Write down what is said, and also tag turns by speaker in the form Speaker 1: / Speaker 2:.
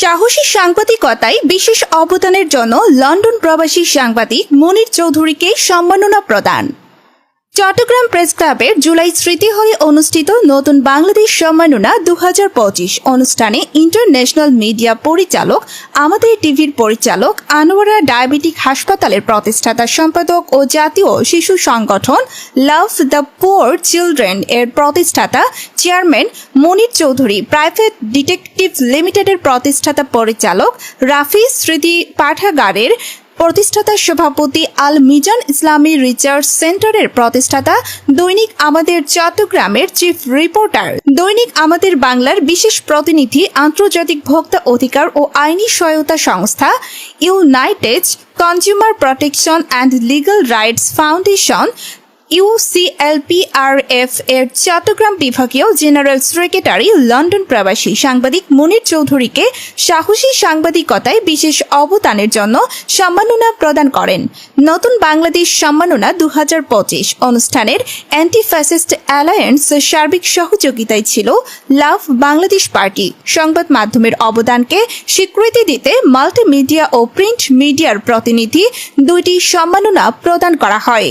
Speaker 1: সাহসী সাংবাদিকতায় বিশেষ অবদানের জন্য লন্ডন প্রবাসী সাংবাদিক মনির চৌধুরীকে সম্মাননা প্রদান। চট্টগ্রাম প্রেস ক্লাবের জুলাই স্মৃতি হলে অনুষ্ঠিত নতুন বাংলাদেশ সম্মাননা 2025 অনুষ্ঠানে ইন্টারন্যাশনাল মিডিয়া পরিচালক, আমাদের টিভির পরিচালক, আনোয়ারা ডায়াবেটিক হাসপাতালের প্রতিষ্ঠাতা সম্পাদক ও জাতীয় শিশু সংগঠন লাভ দ্য পুয়ার চিলড্রেন এর প্রতিষ্ঠাতা চেয়ারম্যান মনির চৌধুরী, প্রাইভেট ডিটেকটিভ লিমিটেডের প্রতিষ্ঠাতা পরিচালক, রাফি স্মৃতি পাঠাগারের প্রতিষ্ঠাতা সভাপতি, আল মিজান ইসলামী রিসার্চ সেন্টারের প্রতিষ্ঠাতা, দৈনিক আমাদের চট্টগ্রামের চিফ রিপোর্টার, দৈনিক আমাদের বাংলার বিশেষ প্রতিনিধি, আন্তর্জাতিক ভোক্তা অধিকার ও আইনি সহায়তা সংস্থা United consumer protection and legal rights foundation UCLPRF এর চট্টগ্রাম বিভাগীয় জেনারেল সেক্রেটারি, লন্ডন প্রবাসী সাংবাদিক মনির চৌধুরীকে সাহসী সাংবাদিকতায় বিশেষ অবদানের জন্য সম্মাননা প্রদান করেন। নতুন বাংলাদেশ সম্মাননা 2025 অনুষ্ঠানের অ্যান্টি ফ্যাসিস্ট অ্যালায়েন্স সার্বিক সহযোগিতায় ছিল লাভ বাংলাদেশ পার্টি। সংবাদ মাধ্যমের অবদানকে স্বীকৃতি দিতে মাল্টিমিডিয়া ও প্রিন্ট মিডিয়ার প্রতিনিধি দুইটি সম্মাননা প্রদান করা হয়।